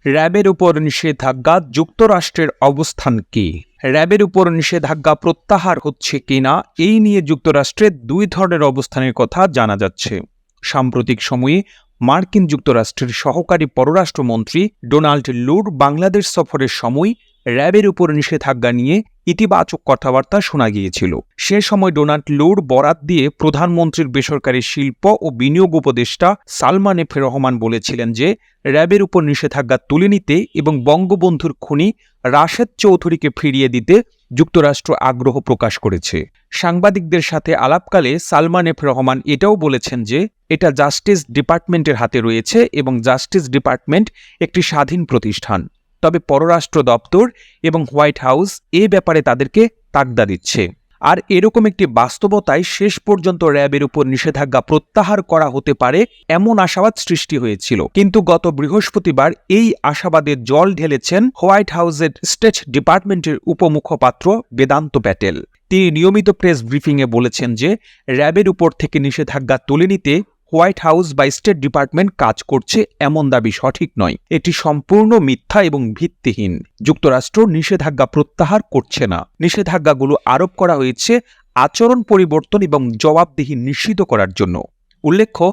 র্যাবের উপর নিষেধাজ্ঞা, যুক্তরাষ্ট্রের অবস্থান কি? র্যাবের উপর নিষেধাজ্ঞা প্রত্যাহার হচ্ছে কিনা এই নিয়ে যুক্তরাষ্ট্রের দুই ধরনের অবস্থানের কথা জানা যাচ্ছে। সাম্প্রতিক সময়ে মার্কিন যুক্তরাষ্ট্রের সহকারী পররাষ্ট্রমন্ত্রী ডোনাল্ড লুর বাংলাদেশ সফরের সময় র্যাবের উপর নিষেধাজ্ঞা নিয়ে ইতিবাচক কথাবার্তা শোনা গিয়েছিল। সে সময় ডোনাল্ড লুর বরাত দিয়ে প্রধানমন্ত্রীর বেসরকারি শিল্প ও বিনিয়োগ উপদেষ্টা সালমান এফ রহমান বলেছিলেন যে র্যাবের উপর নিষেধাজ্ঞা তুলে নিতে এবং বঙ্গবন্ধুর খুনি রাশেদ চৌধুরীকে ফিরিয়ে দিতে যুক্তরাষ্ট্র আগ্রহ প্রকাশ করেছে। সাংবাদিকদের সাথে আলাপকালে সালমান এফ রহমান এটাও বলেছেন যে এটা জাস্টিস ডিপার্টমেন্টের হাতে রয়েছে এবং জাস্টিস ডিপার্টমেন্ট একটি স্বাধীন প্রতিষ্ঠান। তবে পররাষ্ট্র দপ্তর এবং হোয়াইট হাউস এ ব্যাপারে তাদেরকে তাগদা দিচ্ছে। আর এরকম একটি বাস্তবতায় শেষ পর্যন্ত র্যাবের উপর নিষেধাজ্ঞা প্রত্যাহার করা হতে পারে এমন আশাবাদ সৃষ্টি হয়েছিল। কিন্তু গত বৃহস্পতিবার এই আশাবাদে জল ঢেলেছেন হোয়াইট হাউসের স্টেট ডিপার্টমেন্টের উপমুখপাত্র বেদান্ত প্যাটেল। তিনি নিয়মিত প্রেস ব্রিফিংয়ে বলেছেন যে র্যাবের উপর থেকে নিষেধাজ্ঞা তুলে নিতে হোয়াইট হাউস বা স্টেট ডিপার্টমেন্ট কাজ করছে এমন দাবি সঠিক নয়। এটি সম্পূর্ণ মিথ্যা এবং ভিত্তিহীন। যুক্তরাষ্ট্র নিষেধাজ্ঞা প্রত্যাহার করছে না। নিষেধাজ্ঞাগুলো আরোপ করা হয়েছে আচরণ পরিবর্তন এবং জবাবদিহি নিশ্চিত করার জন্য। উল্লেখ্য,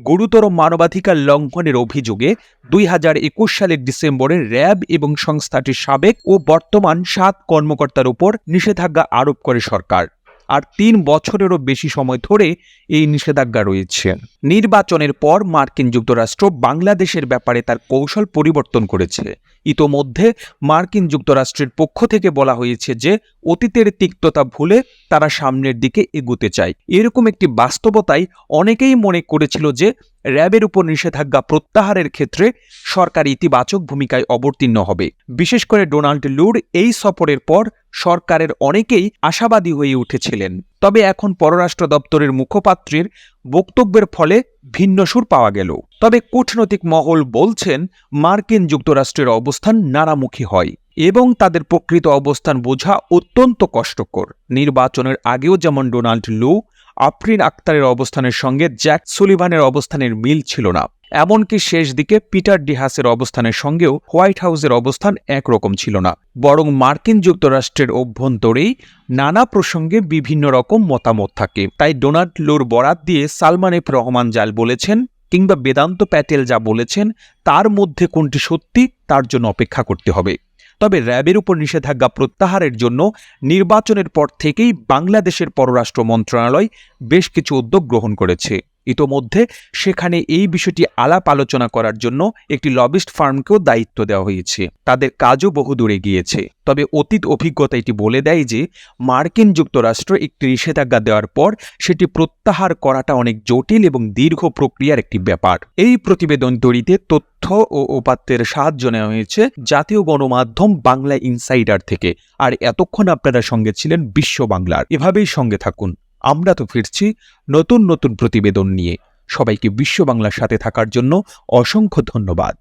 গুরুতর মানবাধিকার লঙ্ঘনের অভিযোগে 2021 সালের ডিসেম্বরে র্যাব এবং সংস্থাটির সাবেক ও বর্তমান 7 কর্মকর্তার উপর নিষেধাজ্ঞা আরোপ করে সরকার। আর 3 বছরেরও বেশি সময় ধরে এই নিষেধাজ্ঞা রয়েছে। নির্বাচনের পর মার্কিন যুক্তরাষ্ট্র বাংলাদেশের ব্যাপারে তার কৌশল পরিবর্তন করেছে। ইতোমধ্যে মার্কিন যুক্তরাষ্ট্রের পক্ষ থেকে বলা হয়েছে যে অতীতের তিক্ততা ভুলে তারা সামনের দিকে এগোতে চায়। এরকম একটি বাস্তবতায় অনেকেই মনে করেছিল যে র্যাবের উপর নিষেধাজ্ঞা প্রত্যাহারের ক্ষেত্রে সরকার ইতিবাচক ভূমিকায় অবতীর্ণ হবে। বিশেষ করে ডোনাল্ড লুর এই সফরের পর সরকারের অনেকেই আশাবাদী হয়ে উঠেছিলেন। তবে এখন পররাষ্ট্র দপ্তরের মুখপাত্রের বক্তব্যের ফলে ভিন্ন সুর পাওয়া গেল। তবে কূটনৈতিক মহল বলছেন মার্কিন যুক্তরাষ্ট্রের অবস্থান নানামুখী হয় এবং তাদের প্রকৃত অবস্থান বোঝা অত্যন্ত কষ্টকর। নির্বাচনের আগেও যেমন ডোনাল্ড লু আফরিন আক্তারের অবস্থানের সঙ্গে জ্যাক সুলিভানের অবস্থানের মিল ছিল না, এমনকি শেষ দিকে পিটার ডিহাসের অবস্থানের সঙ্গেও হোয়াইট হাউসের অবস্থান একরকম ছিল না। বরং মার্কিন যুক্তরাষ্ট্রের অভ্যন্তরেই নানা প্রসঙ্গে বিভিন্ন রকম মতামত থাকে। তাই ডোনাল্ড লুর বরাত দিয়ে সালমান এফ রহমান যা বলেছেন কিংবা বেদান্ত প্যাটেল যা বলেছেন তার মধ্যে কোনটি সত্যি তার জন্য অপেক্ষা করতে হবে। তবে র্যাবের উপর নিষেধাজ্ঞা প্রত্যাহারের জন্য নির্বাচনের পর থেকেই বাংলাদেশের পররাষ্ট্র মন্ত্রণালয় বেশ কিছু উদ্যোগ গ্রহণ করেছে। ইতোমধ্যে সেখানে এই বিষয়টি আলাপ আলোচনা করার জন্য একটি লবিস্ট ফার্মকেও দায়িত্ব দেওয়া হয়েছে। তাদের কাজও বহুদূরে গিয়েছে। তবে অতীত অভিজ্ঞতা এটি বলে দেয় যে মার্কিন যুক্তরাষ্ট্র একটি নিষেধাজ্ঞা দেওয়ার পর সেটি প্রত্যাহার করাটা অনেক জটিল এবং দীর্ঘ প্রক্রিয়ার একটি ব্যাপার। এই প্রতিবেদন তৈরিতে তথ্য ও উপাত্তের সাহায্য নেওয়া হয়েছে জাতীয় গণমাধ্যম বাংলা ইনসাইডার থেকে। আর এতক্ষণ আপনারা সঙ্গে ছিলেন বিশ্ব বাংলার। এভাবেই সঙ্গে থাকুন। আমরা তো ফিরছি নতুন নতুন প্রতিবেদন নিয়ে। সবাইকে বিশ্ব বাংলার সাথে থাকার জন্য অসংখ্য ধন্যবাদ।